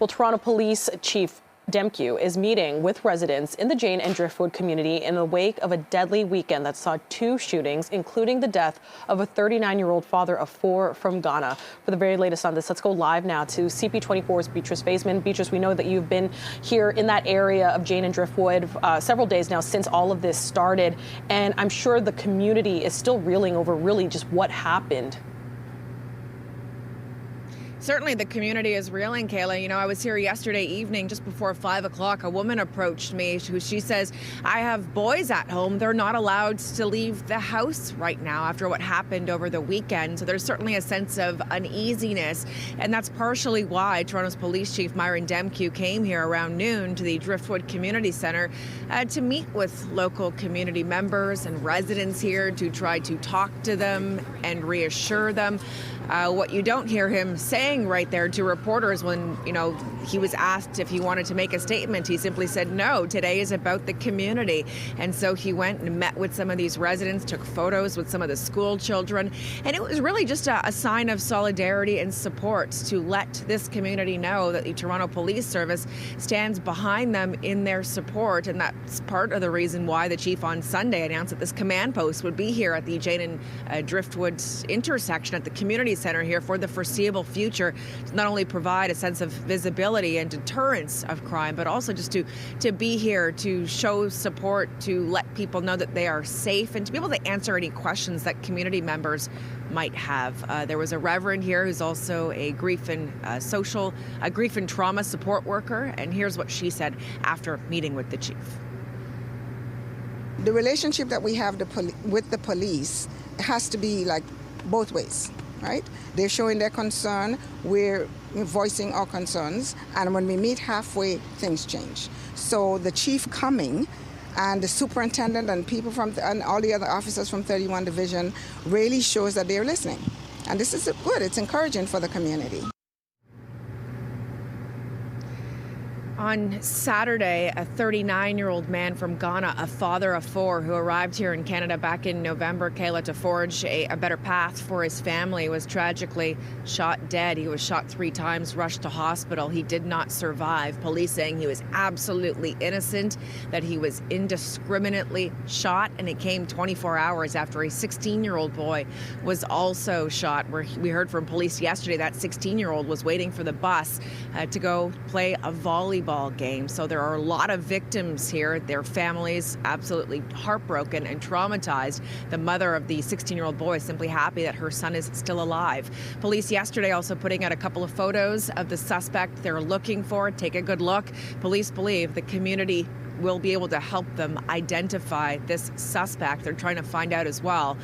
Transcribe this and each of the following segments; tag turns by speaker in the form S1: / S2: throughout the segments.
S1: Well, Toronto Police Chief Demkiw is meeting with residents in the Jane and Driftwood community in the wake of a deadly weekend that saw 2 shootings, including the death of a 39-year-old father of 4 from Ghana. For the very latest on this, let's go live now to CP24's Beatrice Faisman. Beatrice, we know that you've been here in that area of Jane and Driftwood several days now since all of this started, and I'm sure the community is still reeling over really just what happened.
S2: Certainly the community is reeling, Kayla. You know, I was here yesterday evening just before 5 o'clock. A woman approached me she says, I have boys at home. They're not allowed to leave the house right now after what happened over the weekend. So there's certainly a sense of uneasiness. And that's partially why Toronto's Police Chief Demkiw came here around noon to the Driftwood Community Centre to meet with local community members and residents here to try to talk to them and reassure them. What you don't hear him saying right there to reporters when, you know, he was asked if he wanted to make a statement, he simply said, no, today is about the community. And so he went and met with some of these residents, took photos with some of the school children. And it was really just a sign of solidarity and support to let this community know that the Toronto Police Service stands behind them in their support. And that's part of the reason why the chief on Sunday announced that this command post would be here at the Jane and Driftwood intersection at the community center here for the foreseeable future, to not only provide a sense of visibility and deterrence of crime, but also just to be here to show support, to let people know that they are safe, and to be able to answer any questions that community members might have. There was a reverend here who's also a grief and trauma support worker, and here's what she said after meeting with the chief.
S3: The relationship that we have with the police has to be like both ways. Right? They're showing their concern, we're voicing our concerns, and when we meet halfway, things change. So the chief coming and the superintendent and people and all the other officers from 31 Division really shows that they're listening. And this is good, it's encouraging for the community.
S2: On Saturday, a 39-year-old man from Ghana, a father of 4 who arrived here in Canada back in November, Kayla, to forge a better path for his family, was tragically shot dead. He was shot 3 times, rushed to hospital. He did not survive. Police saying he was absolutely innocent, that he was indiscriminately shot, and it came 24 hours after a 16-year-old boy was also shot. We heard from police yesterday that 16-year-old was waiting for the bus to go play a volleyball game. So there are a lot of victims here. Their families absolutely heartbroken and traumatized. The mother of the 16-year-old boy is simply happy that her son is still alive. Police yesterday also putting out a couple of photos of the suspect they're looking for. Take a good look. Police believe the community will be able to help them identify this suspect. They're trying to find out as well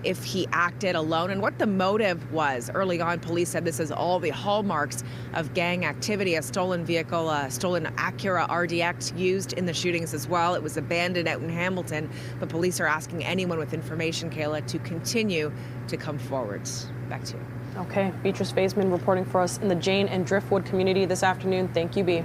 S2: if he acted alone and what the motive was. Early on, police said this is all the hallmarks of gang activity. A stolen vehicle, a stolen Acura RDX used in the shootings as well. It was abandoned out in Hamilton, but police are asking anyone with information, Kayla, to continue to come forward. Back to you.
S1: Okay, Beatrice Faisman reporting for us in the Jane and Driftwood community this afternoon. Thank you, Bea.